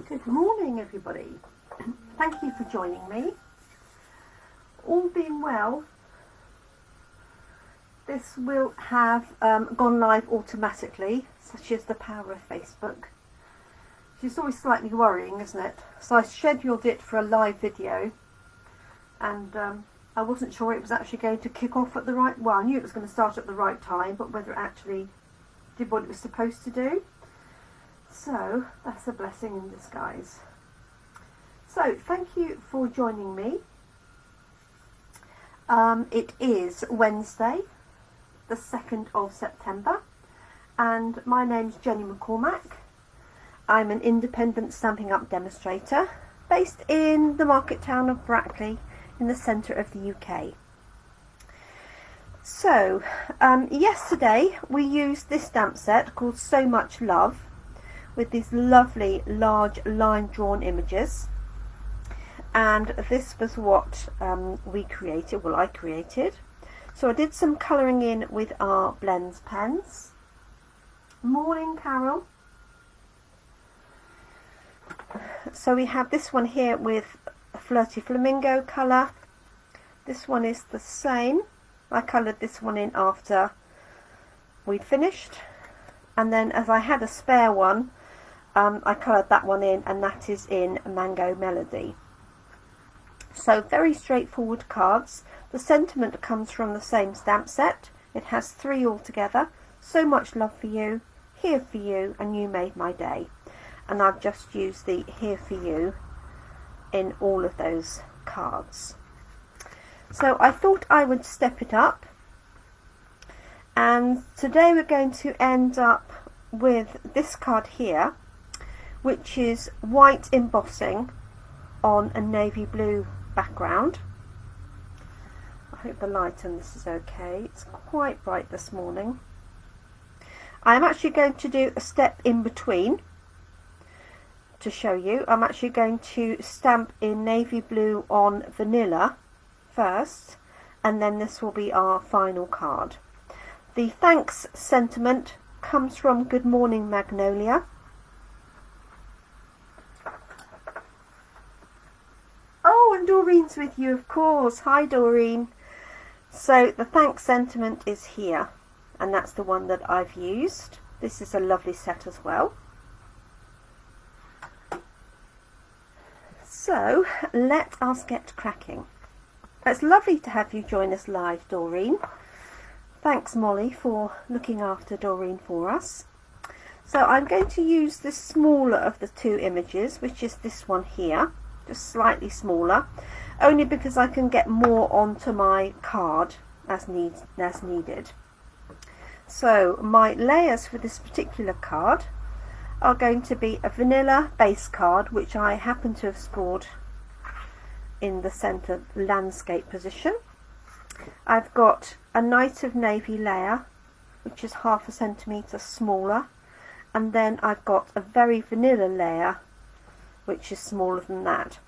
Good morning, everybody. Thank you for joining me. All being well, this will have gone live automatically, such as the power of Facebook. It's always slightly worrying, isn't it? So I scheduled it for a live video, and I wasn't sure it was actually going to kick off at the right... Well, I knew it was going to start at the right time, but whether it actually did what it was supposed to do. So that's a blessing in disguise. So thank you for joining me. It is Wednesday, the 2nd of September, and my name's Jenny McCormack. I'm an independent Stampin' Up demonstrator based in the market town of Brackley in the centre of the UK. So yesterday we used this stamp set called So Much Love with these lovely large line drawn images, and this was what we created, well I created. So I did some colouring in with our blends pens. Morning Carol. So we have this one here with a Flirty Flamingo colour. This one is the same. I coloured this one in after we'd finished, and then as I had a spare one, I coloured that one in, and that is in Mango Melody. So very straightforward cards. The sentiment comes from the same stamp set. It has 3 altogether. So much love for you, here for you, and you made my day. And I've just used the here for you in all of those cards. So I thought I would step it up, and today we're going to end up with this card here, which is white embossing on a navy blue background. I hope the light on this is okay. It's quite bright this morning. I'm actually going to do a step in between to show you. I'm actually going to stamp in navy blue on vanilla first, and then this will be our final card. The thanks sentiment comes from Good Morning Magnolia. Oh, and Doreen's with you, of course. Hi Doreen. So the thanks sentiment is here, and that's the one that I've used. This is a lovely set as well. So let us get cracking. It's lovely to have you join us live, Doreen. Thanks Molly for looking after Doreen for us. So I'm going to use the smaller of the 2 images, which is this one here, just slightly smaller, only because I can get more onto my card as needed. So my layers for this particular card are going to be a vanilla base card, which I happen to have scored in the centre landscape position. I've got a Night of Navy layer, which is 1/2 centimetre smaller, and then I've got a very vanilla layer, which is smaller than that.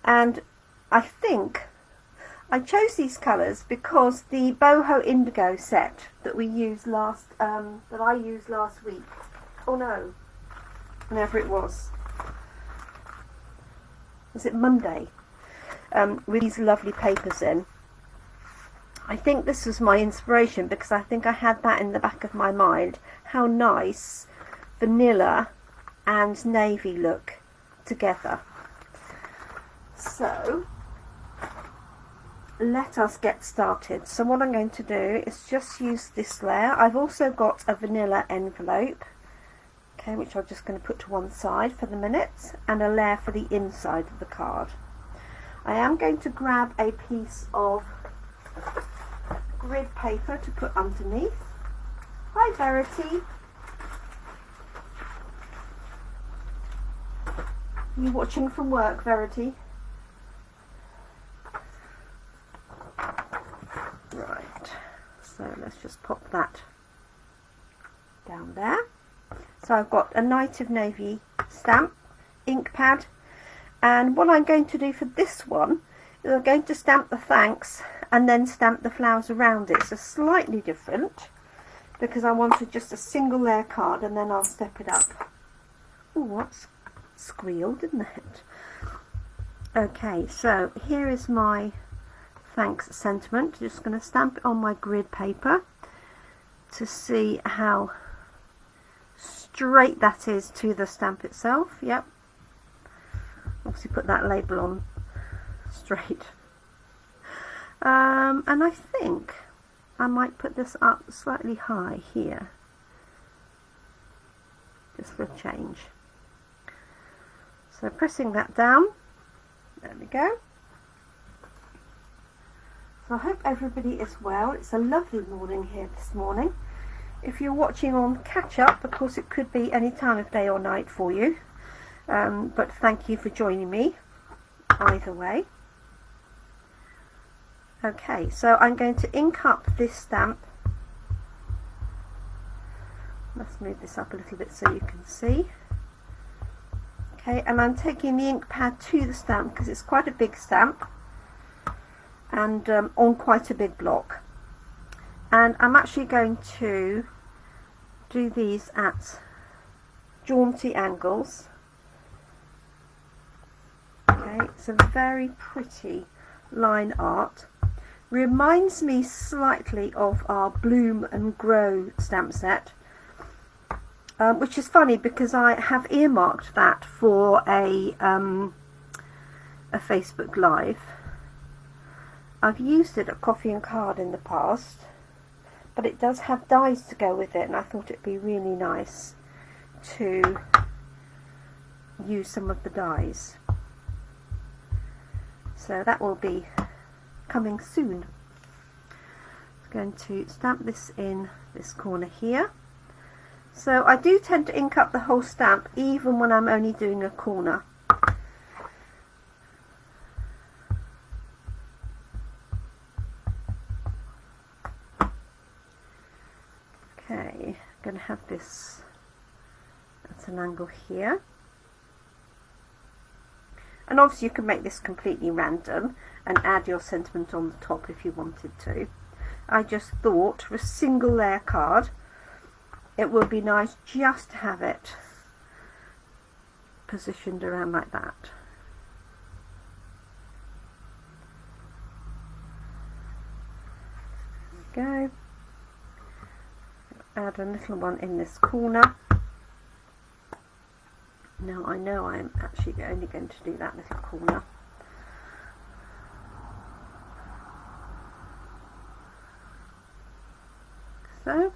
And I think I chose these colours because the Boho Indigo set that we used that I used last week, oh no, whenever it was it Monday, with these lovely papers in. I think this was my inspiration, because I think I had that in the back of my mind, how nice vanilla and navy look together. So let us get started. So what I'm going to do is just use this layer. I've also got a vanilla envelope, okay, which I'm just going to put to one side for the minute, and a layer for the inside of the card. I am going to grab a piece of grid paper to put underneath. Hi Verity. You watching from work, Verity? Right, so let's just pop that down there. So I've got a Night of Navy stamp, ink pad, and what I'm going to do for this one is I'm going to stamp the thanks and then stamp the flowers around it. So slightly different, because I wanted just a single layer card, and then I'll step it up. Oh, what's squeal, didn't it? Okay, so here is my thanks sentiment. Just going to stamp it on my grid paper to see how straight that is to the stamp itself. Yep, obviously put that label on straight. And I think I might put this up slightly high here, just for a change. So pressing that down, there we go. So I hope everybody is well. It's a lovely morning here this morning. If you're watching on catch up, of course it could be any time of day or night for you, but thank you for joining me either way. Okay, so I'm going to ink up this stamp. Let's move this up a little bit so you can see. Okay, and I'm taking the ink pad to the stamp because it's quite a big stamp and on quite a big block. And I'm actually going to do these at jaunty angles. Okay, it's a very pretty line art. Reminds me slightly of our Bloom and Grow stamp set, which is funny because I have earmarked that for a Facebook Live. I've used it at Coffee and Card in the past, but it does have dies to go with it, and I thought it'd be really nice to use some of the dies. So that will be coming soon. I'm going to stamp this in this corner here. So I do tend to ink up the whole stamp even when I'm only doing a corner. Okay, I'm going to have this at an angle here. And obviously you can make this completely random and add your sentiment on the top if you wanted to. I just thought for a single layer card it would be nice just to have it positioned around like that. There we go. Add a little one in this corner. Now I know I'm actually only going to do that little corner. So,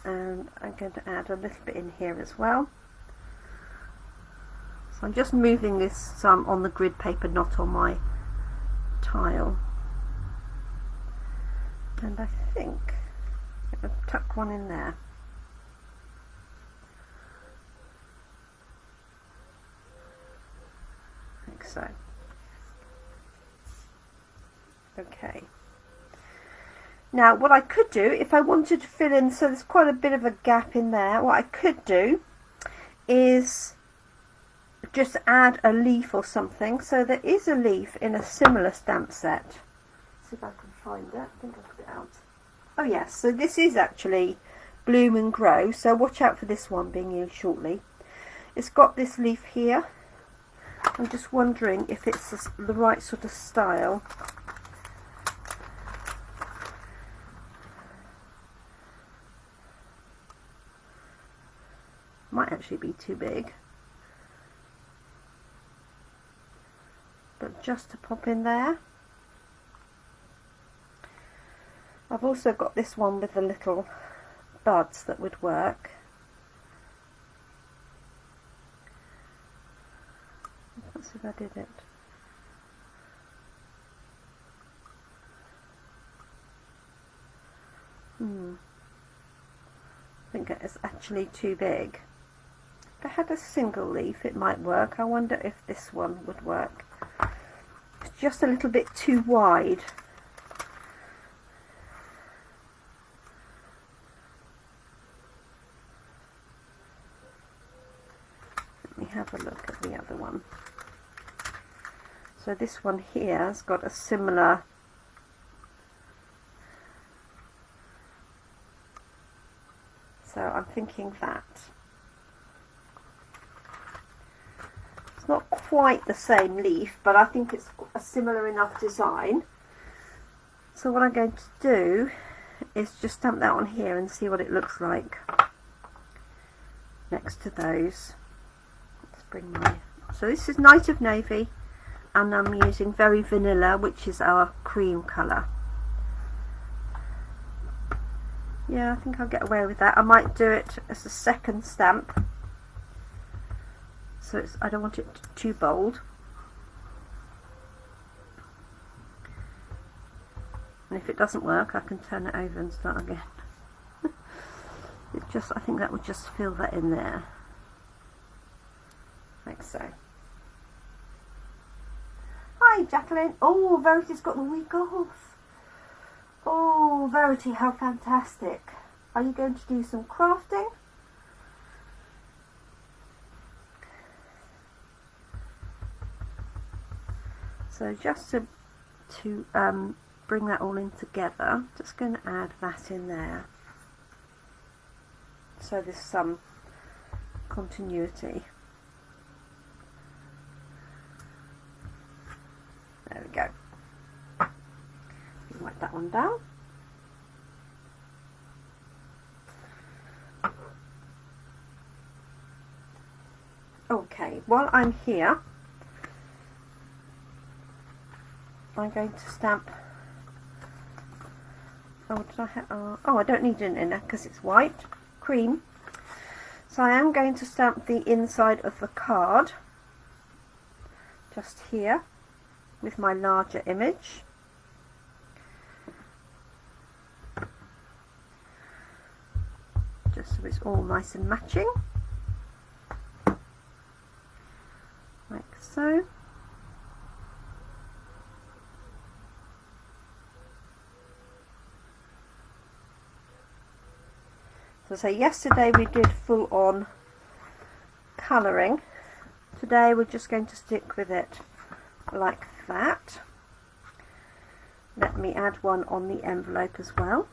and I'm going to add a little bit in here as well. So I'm just moving this on the grid paper, not on my tile. And I think I'm going to tuck one in there. Like so. Okay. Now what I could do, if I wanted to fill in, so there's quite a bit of a gap in there, what I could do is just add a leaf or something. So there is a leaf in a similar stamp set. Let's see if I can find it. I think I'll put it out. Oh yes, so this is actually Bloom and Grow, so watch out for this one being used shortly. It's got this leaf here. I'm just wondering if it's the right sort of style. Might actually be too big, but just to pop in there. I've also got this one with the little buds that would work. Let's see if I did it. I think it's actually too big. If I had a single leaf it might work. I wonder if this one would work. It's just a little bit too wide. Let me have a look at the other one. So this one here has got a similar so I'm thinking that. quite the same leaf, but I think it's a similar enough design. So what I'm going to do is just stamp that on here and see what it looks like next to those. Let's bring my, so this is Night of Navy, and I'm using Very Vanilla, which is our cream colour. Yeah, I think I'll get away with that. I might do it as a second stamp, so it's, I don't want it too bold. And if it doesn't work, I can turn it over and start again. It just, I think that would just fill that in there, like so. Hi Jacqueline. Oh, Verity's got the week off. Oh, Verity, how fantastic. Are you going to do some crafting? So just to bring that all in together, just going to add that in there. So there's some continuity. There we go. Write that one down. Okay, while I'm here, I'm going to stamp. Oh, did I have? Oh, I don't need an inner because it's white, cream. So I am going to stamp the inside of the card, just here, with my larger image. Just so it's all nice and matching, like so. So yesterday we did full on colouring. Today we're just going to stick with it like that. Let me add one on the envelope as well.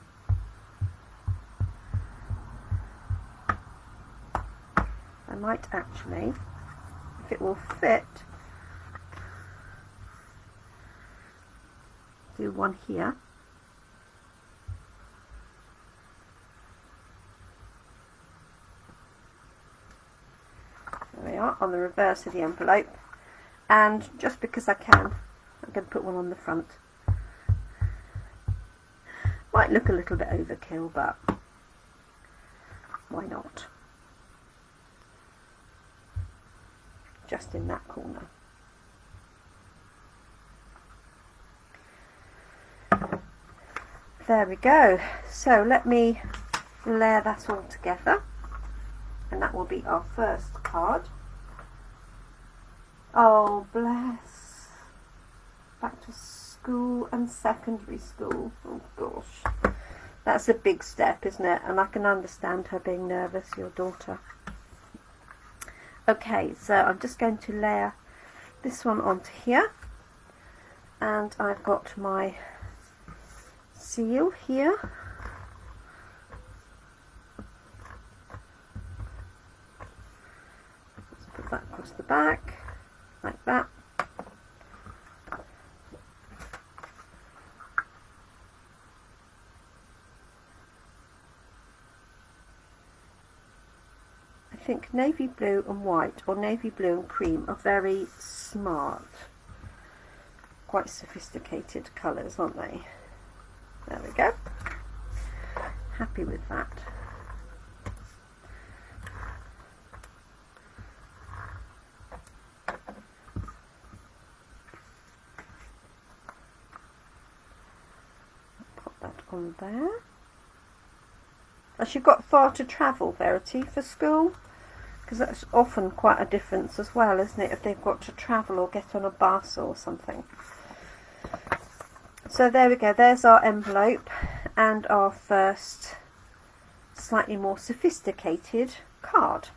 I might actually, if it will fit, do one here. There we are, on the reverse of the envelope, and just because I can, I'm going to put one on the front. Might look a little bit overkill, but why not? Just in that corner. There we go. So let me layer that all together, and that will be our first card. Oh bless, back to school and secondary school. Oh gosh, that's a big step, isn't it? And I can understand her being nervous, your daughter. Okay, so I'm just going to layer this one onto here, and I've got my seal here. Let's put that across the back, like that. I think navy blue and white, or navy blue and cream, are very smart, quite sophisticated colours, aren't they? There we go. Happy with that. Pop that on there. Has she got far to travel, Verity, for school? Because that's often quite a difference as well, isn't it, if they've got to travel or get on a bus or something. So there we go, there's our envelope and our first slightly more sophisticated card.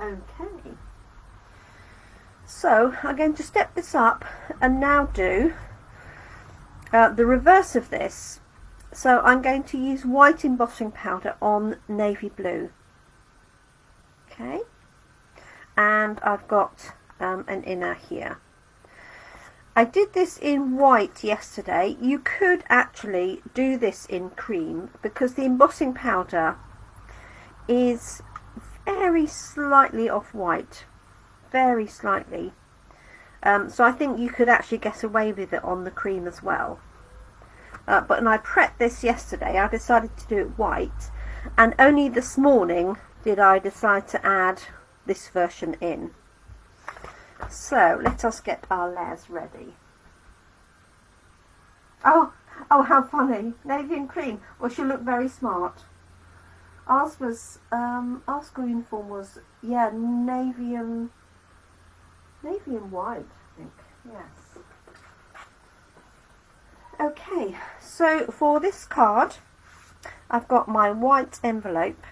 Okay, So I'm going to step this up and now do the reverse of this. So I'm going to use white embossing powder on navy blue. Okay, and I've got an inner here. I did this in white yesterday. You could actually do this in cream because the embossing powder is very slightly off white, very slightly. So I think you could actually get away with it on the cream as well. But when I prepped this yesterday, I decided to do it white, and only this morning did I decide to add this version in. So let us get our layers ready. Oh, how funny. Navy and cream. Well, she'll look very smart. Ours was, our school uniform was, yeah, navy and white, I think. Yes. Okay, so for this card, I've got my white envelope.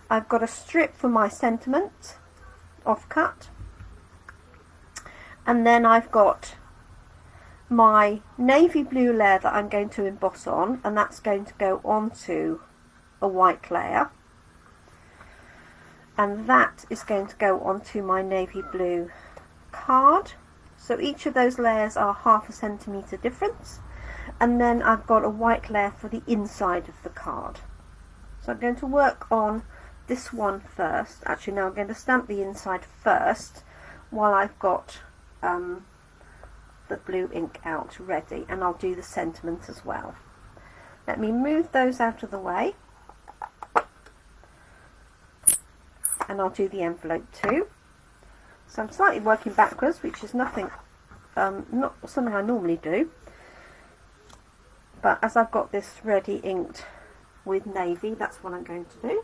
I've got a strip for my sentiment, off cut. And then I've got my navy blue layer that I'm going to emboss on, and that's going to go onto a white layer. And that is going to go onto my navy blue card. So each of those layers are 1/2 centimetre difference. And then I've got a white layer for the inside of the card. So I'm going to work on this one first. Actually, no, I'm going to stamp the inside first while I've got the blue ink out ready, and I'll do the sentiment as well. Let me move those out of the way, and I'll do the envelope too. So I'm slightly working backwards, which is nothing, not something I normally do, but as I've got this ready inked with navy, that's what I'm going to do.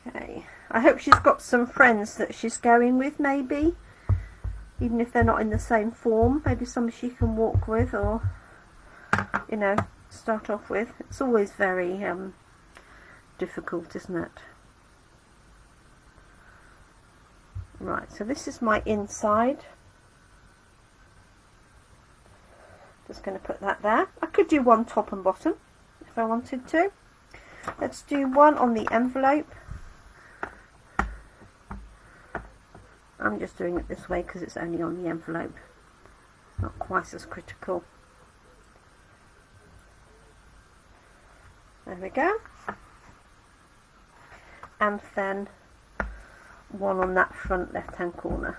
Okay, I hope she's got some friends that she's going with, maybe, even if they're not in the same form. Maybe somebody she can walk with, or, you know, start off with. It's always very difficult, isn't it? Right, so this is my inside. Just going to put that there. I could do one top and bottom if I wanted to. Let's do one on the envelope. I'm just doing it this way because it's only on the envelope. It's not quite as critical. There we go. And then one on that front left hand corner.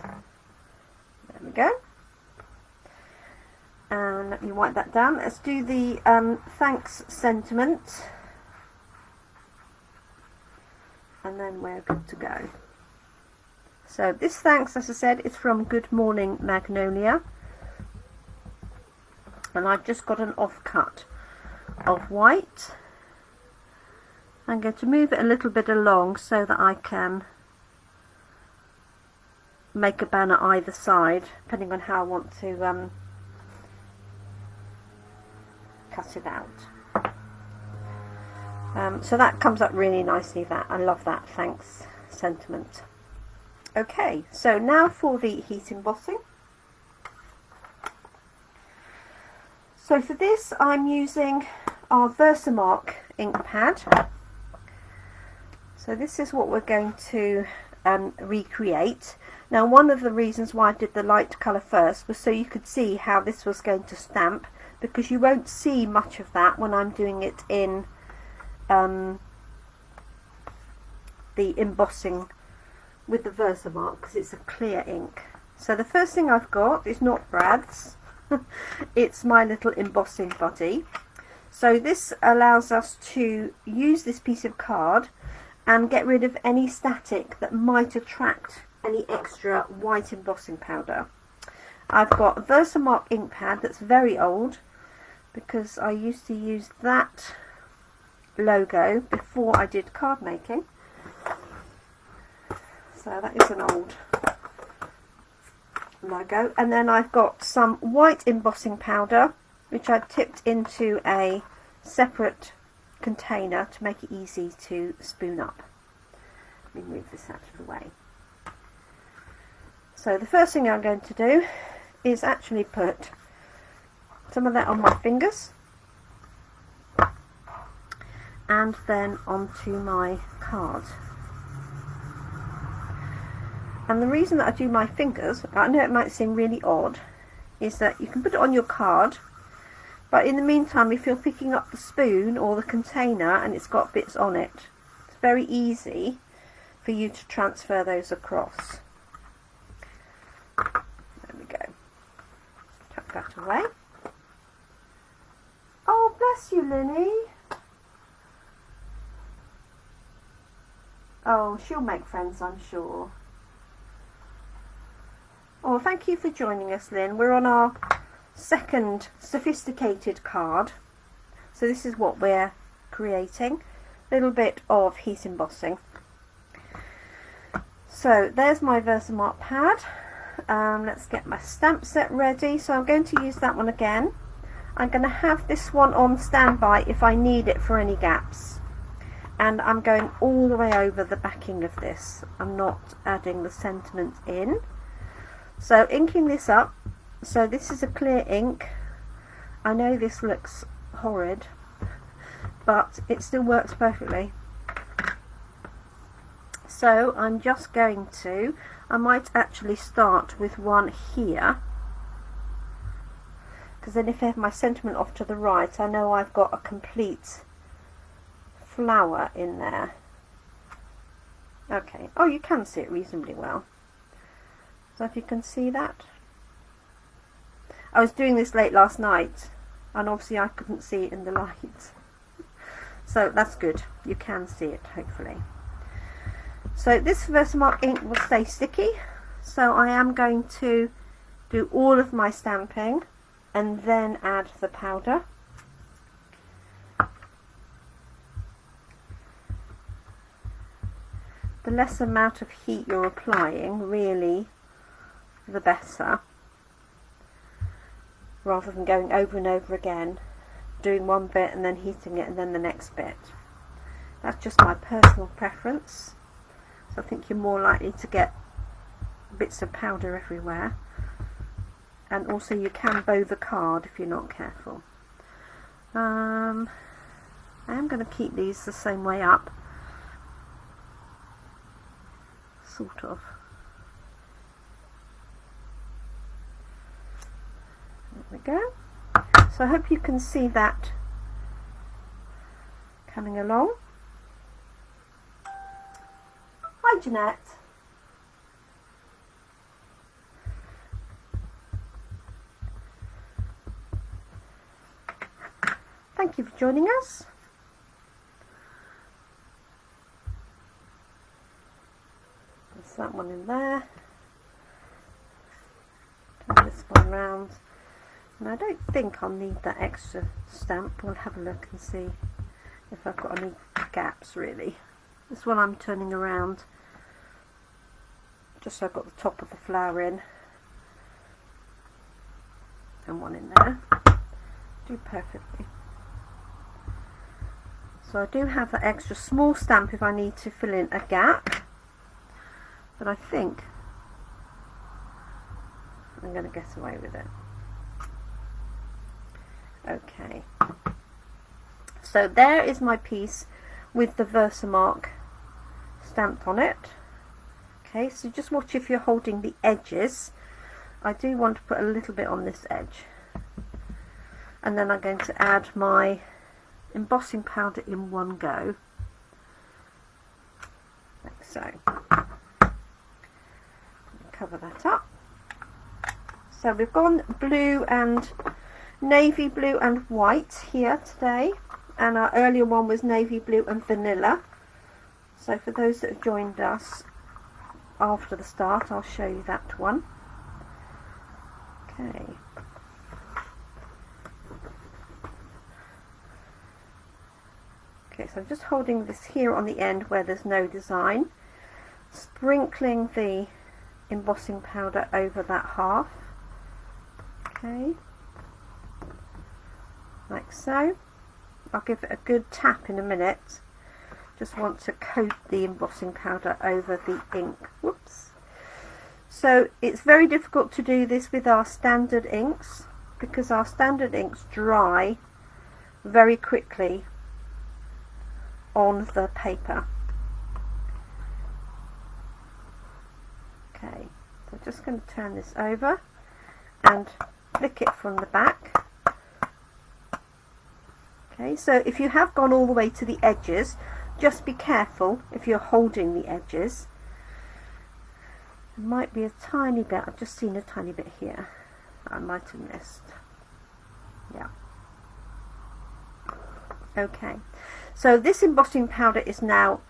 There we go. And let me wipe that down. Let's do the thanks sentiment, and then we're good to go. So this thanks, as I said, is from Good Morning Magnolia, and I've just got an offcut of white. I'm going to move it a little bit along so that I can make a banner either side, depending on how I want to cut it out. So that comes up really nicely. That I love that thanks sentiment. Okay, so now for the heat embossing. So for this I'm using our Versamark ink pad. So this is what we're going to recreate. Now, one of the reasons why I did the light colour first was so you could see how this was going to stamp, because you won't see much of that when I'm doing it in the embossing with the Versamark, because it's a clear ink. So the first thing I've got is not Brad's, it's my little embossing buddy. So this allows us to use this piece of card and get rid of any static that might attract any extra white embossing powder. I've got a Versamark ink pad that's very old, because I used to use that logo before I did card making. So that is an old logo. And then I've got some white embossing powder, which I've tipped into a separate container to make it easy to spoon up. Let me move this out of the way. So the first thing I'm going to do is actually put some of that on my fingers and then onto my card. And the reason that I do my fingers, I know it might seem really odd, is that you can put it on your card, but in the meantime, if you're picking up the spoon or the container and it's got bits on it, it's very easy for you to transfer those across. There we go. Tuck that away. Oh, bless you, Linny. Oh, she'll make friends, I'm sure. Oh, thank you for joining us, Lynn. We're on our second sophisticated card. So this is what we're creating. A little bit of heat embossing. So there's my Versamark pad. Let's get my stamp set ready. So I'm going to use that one again. I'm going to have this one on standby if I need it for any gaps. And I'm going all the way over the backing of this. I'm not adding the sentiment in. So inking this up, so this is a clear ink. I know this looks horrid, but it still works perfectly. So I'm just going to, I might actually start with one here, because then if I have my sentiment off to the right, I know I've got a complete flower in there. Okay, oh, you can see it reasonably well. So if you can see that. I was doing this late last night and obviously I couldn't see it in the light. So that's good. You can see it, hopefully. So this Versamark ink will stay sticky. So I am going to do all of my stamping and then add the powder. The less amount of heat you're applying, really, the better, rather than going over and over again, doing one bit and then heating it and then the next bit. That's just my personal preference. So I think you're more likely to get bits of powder everywhere, and also you can bow the card if you're not careful. I am going to keep these the same way up, sort of. There we go. So I hope you can see that coming along. Hi Jeanette. Thank you for joining us. There's that one in there. Turn this one round. And I don't think I'll need that extra stamp. We'll have a look and see if I've got any gaps really. This one I'm turning around just so I've got the top of the flower in. And one in there. Do perfectly. So I do have that extra small stamp if I need to fill in a gap. But I think I'm going to get away with it. Okay, so there is my piece with the Versamark stamped on it. Okay, so just watch if you're holding the edges. I do want to put a little bit on this edge. And then I'm going to add my embossing powder in one go. Like so. Cover that up. So we've gone blue and navy blue and white here today, and our earlier one was navy blue and vanilla. So for those that have joined us after the start, I'll show you that one. Okay. Okay, so I'm just holding this here on the end where there's no design, sprinkling the embossing powder over that half. Okay, like so. I'll give it a good tap in a minute. Just want to coat the embossing powder over the ink. Whoops. So it's very difficult to do this with our standard inks because our standard inks dry very quickly on the paper. Okay, so I'm just going to turn this over and flick it from the back. Okay, so if you have gone all the way to the edges, just be careful if you're holding the edges. There might be a tiny bit, I've just seen a tiny bit here that I might have missed. Yeah. Okay, so this embossing powder is now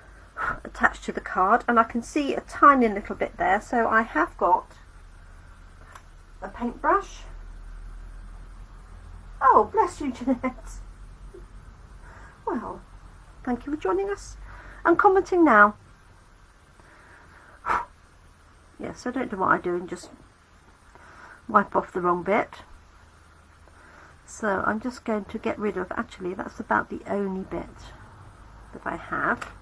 attached to the card, and I can see a tiny little bit there, so I have got a paintbrush. Oh, bless you, Jeanette. Well, thank you for joining us and commenting now. Yes, I don't know what I do and just wipe off the wrong bit. So I'm just going to get rid of, actually that's about the only bit that I have.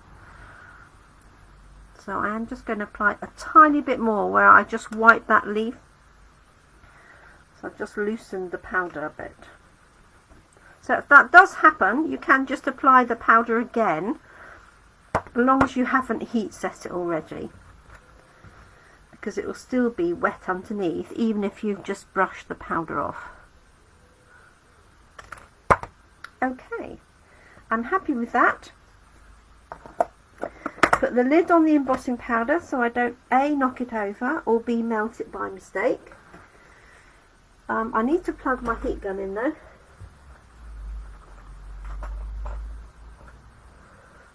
So I am just going to apply a tiny bit more where I just wipe that leaf. So I've just loosened the powder a bit. So if that does happen, you can just apply the powder again, as long as you haven't heat set it already, because it will still be wet underneath, even if you've just brushed the powder off. Okay, I'm happy with that. Put the lid on the embossing powder so I don't A, knock it over, or B, melt it by mistake. I need to plug my heat gun in though.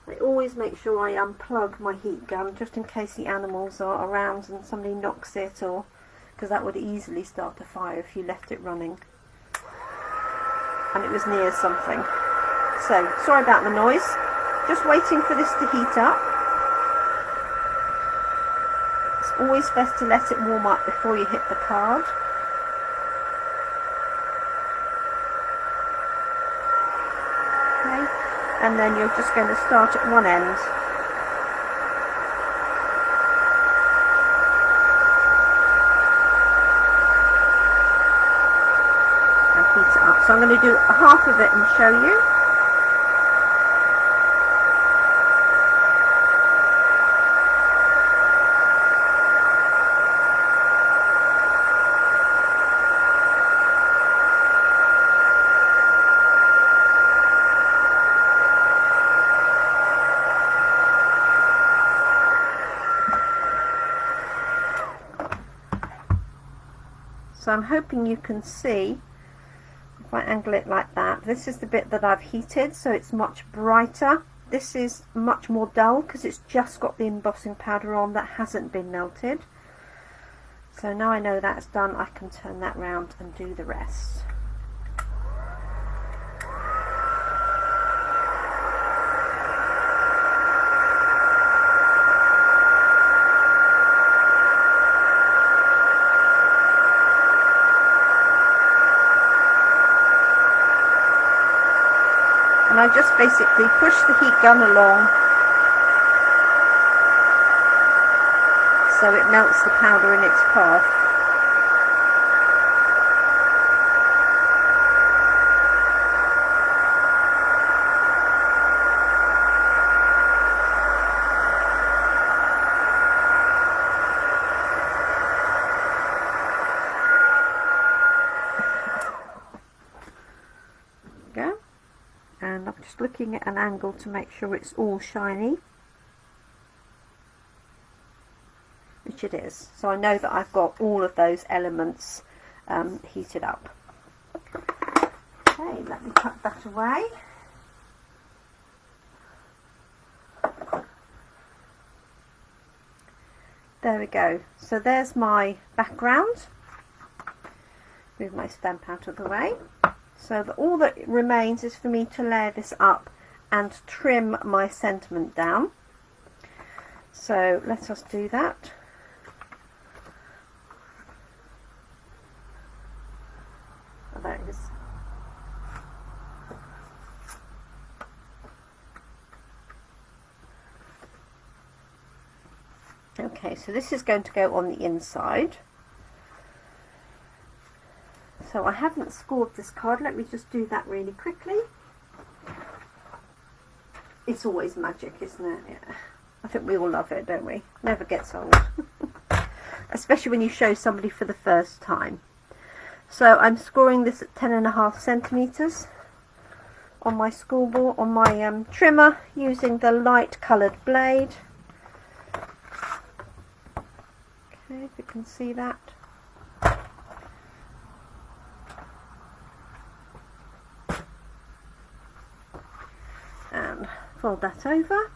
I always make sure I unplug my heat gun just in case the animals are around and somebody knocks it, or because that would easily start a fire if you left it running and it was near something. So sorry about the noise, just waiting for this to heat up. It's always best to let it warm up before you hit the card. Okay, and then you're just going to start at one end. And heat it up. So I'm going to do half of it and show you. So I'm hoping you can see, if I angle it like that, this is the bit that I've heated, so it's much brighter. This is much more dull because it's just got the embossing powder on that hasn't been melted. So now I know that's done, I can turn that round and do the rest. And I just basically push the heat gun along so it melts the powder in its path. There we go. And I'm just looking at an angle to make sure it's all shiny, which it is. So I know that I've got all of those elements heated up. Okay, let me tuck that away. There we go. So there's my background. Move my stamp out of the way. So that all that remains is for me to layer this up and trim my sentiment down. So let us do that. those. Okay, so this is going to go on the inside. So I haven't scored this card. Let me just do that really quickly. It's always magic, isn't it? Yeah. I think we all love it, don't we? Never gets old. Especially when you show somebody for the first time. So I'm scoring this at 10.5 centimetres on my scoreboard, on my trimmer, using the light coloured blade. Okay, if you can see that. And fold that over.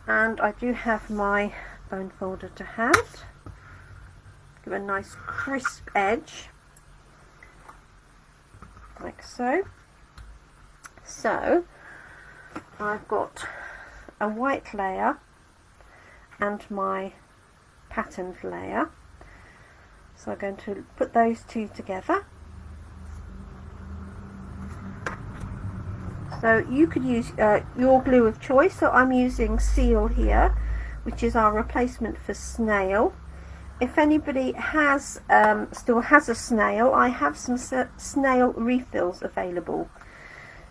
And I do have my bone folder to hand. Give a nice crisp edge, like so. So I've got a white layer and my patterned layer. So I'm going to put those two together. So you could use your glue of choice. So I'm using Seal here, which is our replacement for snail. If anybody has still has a snail, I have some snail refills available.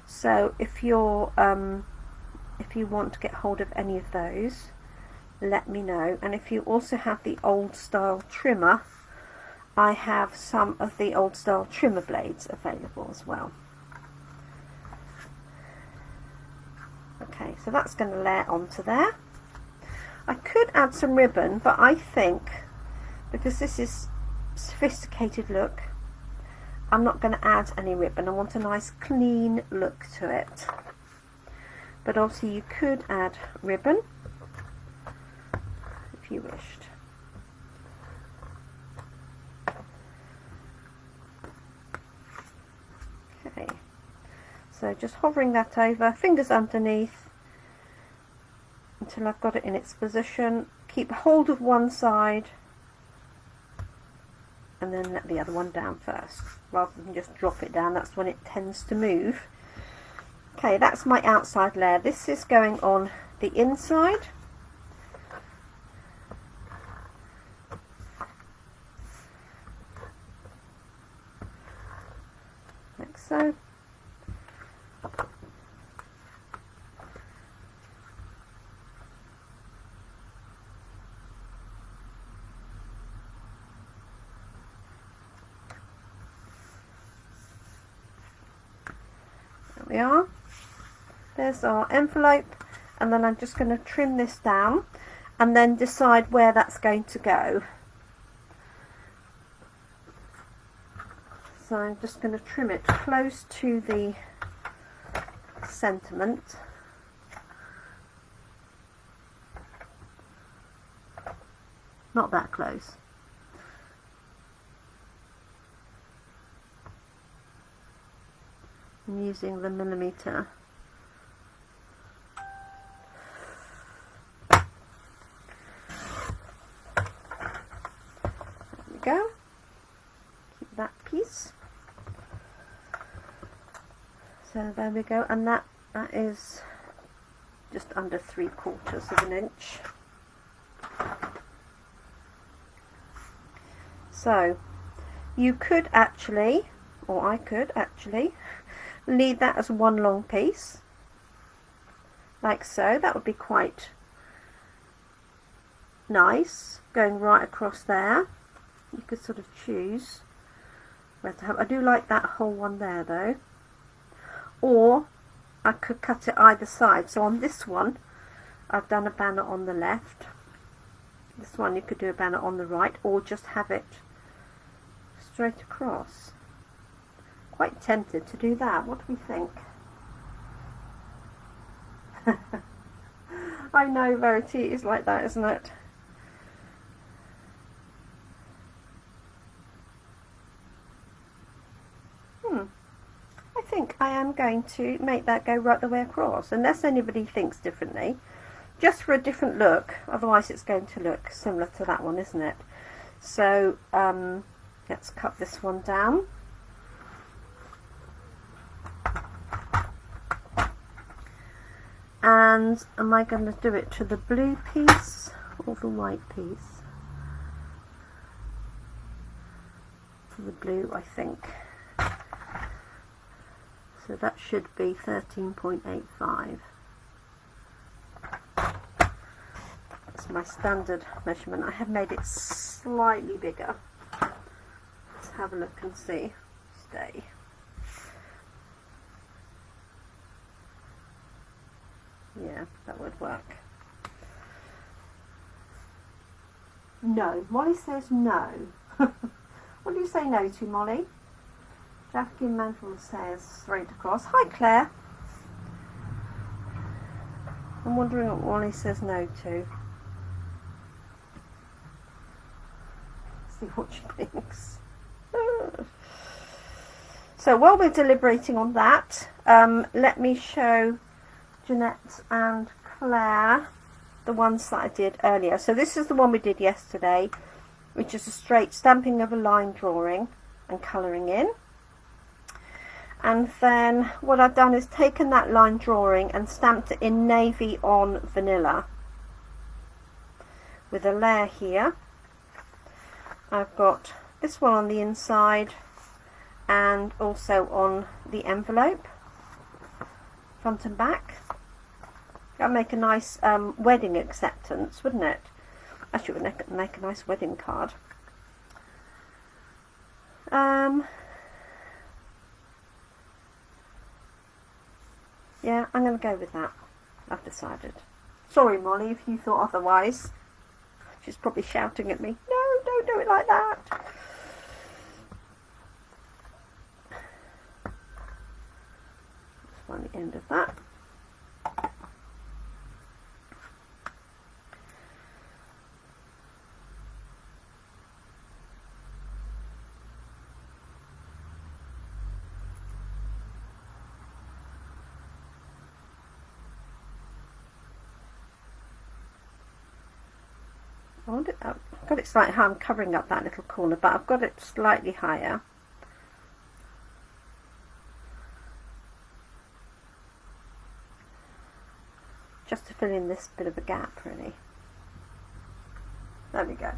So if you want to get hold of any of those, let me know. And if you also have the old style trimmer, I have some of the old style trimmer blades available as well. Okay, so that's going to layer onto there. I could add some ribbon, but I think because this is sophisticated look, I'm not going to add any ribbon. I want a nice clean look to it. But obviously you could add ribbon if you wished. Okay, so just hovering that over, fingers underneath until I've got it in its position. Keep hold of one side and then let the other one down first, rather than just drop it down. That's when it tends to move. Okay, that's my outside layer. This is going on the inside. Like so. We are. There's our envelope, and then I'm just going to trim this down and then decide where that's going to go. So I'm just going to trim it close to the sentiment. Not that close. I'm using the millimeter. There we go. Keep that piece. So there we go, and that is just under 3/4 of an inch. So you could actually, or I could actually, leave that as one long piece, like so. That would be quite nice, going right across there. You could sort of choose where to have. I do like that whole one there though. Or I could cut it either side. So on this one I've done a banner on the left. This one you could do a banner on the right, or just have it straight across. Quite tempted to do that. What do we think? I know, Verity, it is like that, isn't it? I think I am going to make that go right the way across, unless anybody thinks differently. Just for a different look, otherwise it's going to look similar to that one, isn't it? So Let's cut this one down. And am I going to do it to the blue piece or the white piece? To the blue, I think. So that should be 13.85. That's my standard measurement. I have made it slightly bigger. Let's have a look and see. Stay. Yeah, that would work. No. Molly says no. What do you say no to, Molly? Jackie Mantle says straight across. Hi, Claire. I'm wondering what Molly says no to. See what she thinks. So while we're deliberating on that, let me show Jeanette and Claire the ones that I did earlier. So this is the one we did yesterday, which is a straight stamping of a line drawing and colouring in. And then what I've done is taken that line drawing and stamped it in navy on vanilla with a layer here. I've got this one on the inside and also on the envelope, front and back. That'd make a nice wedding acceptance, wouldn't it? Actually, it would make a nice wedding card. Yeah, I'm going to go with that. I've decided. Sorry, Molly, if you thought otherwise. She's probably shouting at me. No, don't do it like that. Let's find the end of that. I've got it slightly high. I'm covering up that little corner, but I've got it slightly higher. Just to fill in this bit of a gap, really. There we go.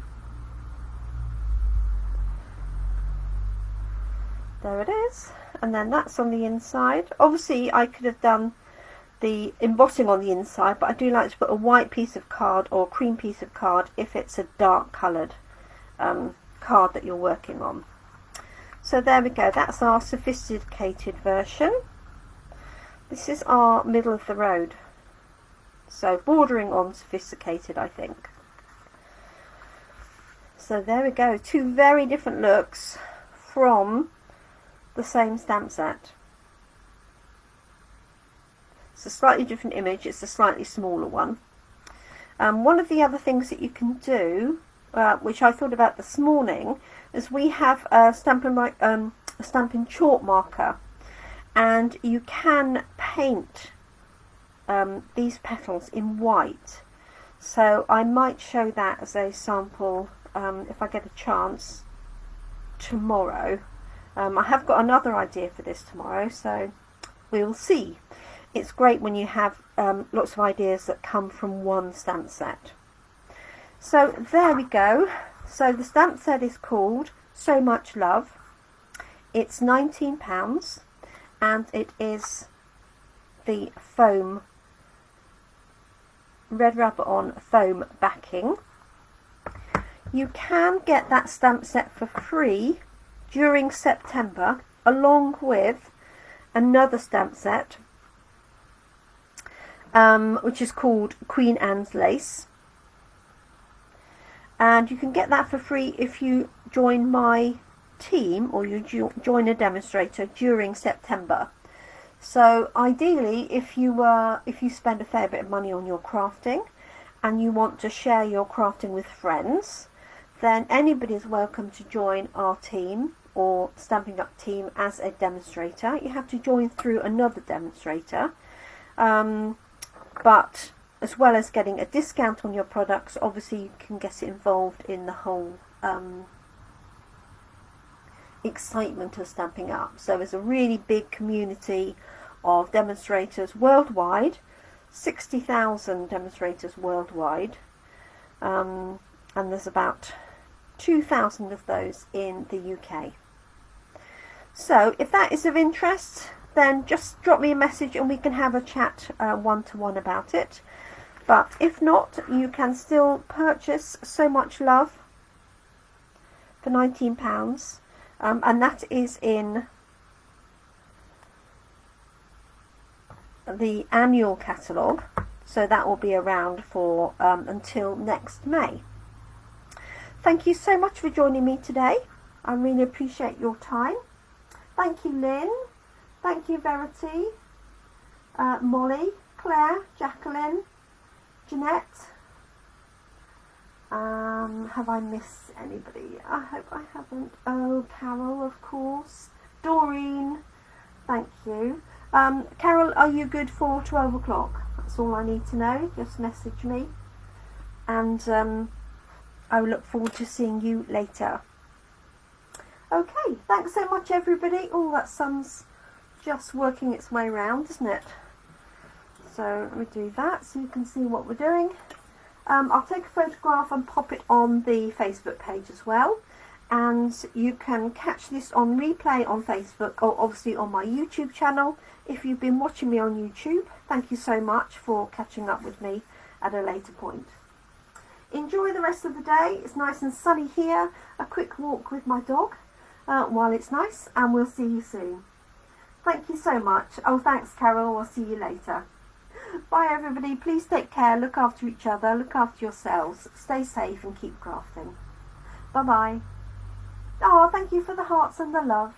There it is. And then that's on the inside. Obviously, I could have done the embossing on the inside, but I do like to put a white piece of card or a cream piece of card if it's a dark coloured card that you're working on. So there we go, that's our sophisticated version. This is our middle of the road, so bordering on sophisticated, I think. So there we go, two very different looks from the same stamp set. It's a slightly different image, it's a slightly smaller one. One of the other things that you can do, which I thought about this morning, is we have a Stampin' chalk marker, and you can paint these petals in white. So I might show that as a sample if I get a chance tomorrow. I have got another idea for this tomorrow, so we'll see. It's great when you have lots of ideas that come from one stamp set. So there we go. So the stamp set is called So Much Love. It's £19 and it is the foam, red rubber on foam backing. You can get that stamp set for free during September along with another stamp set which is called Queen Anne's Lace, and you can get that for free if you join my team or you join a demonstrator during September. So ideally, if you spend a fair bit of money on your crafting and you want to share your crafting with friends, then anybody is welcome to join our team or Stampin' Up team as a demonstrator. You have to join through another demonstrator. But as well as getting a discount on your products, obviously you can get involved in the whole excitement of Stampin' Up. So there's a really big community of demonstrators worldwide, 60,000 demonstrators worldwide, and there's about 2,000 of those in the UK. So if that is of interest, then just drop me a message and we can have a chat one-to-one about it. But if not, you can still purchase So Much Love for £19, and that is in the annual catalogue, so that will be around for until next May. Thank you so much for joining me today. I really appreciate your time. Thank you, Lynn. Thank you, Verity, Molly, Claire, Jacqueline, Jeanette. Have I missed anybody? I hope I haven't. Oh, Carol, of course. Doreen, thank you. Carol, are you good for 12 o'clock? That's all I need to know. Just message me. And I will look forward to seeing you later. Okay, thanks so much, everybody. Oh, that sun's just working its way around, isn't it? So let me do that so you can see what we're doing. I'll take a photograph and pop it on the Facebook page as well. And you can catch this on replay on Facebook, or obviously on my YouTube channel. If you've been watching me on YouTube, thank you so much for catching up with me at a later point. Enjoy the rest of the day. It's nice and sunny here. A quick walk with my dog while it's nice, and we'll see you soon. Thank you so much. Oh, thanks, Carol. I'll see you later. Bye, everybody. Please take care. Look after each other. Look after yourselves. Stay safe and keep crafting. Bye-bye. Oh, thank you for the hearts and the love.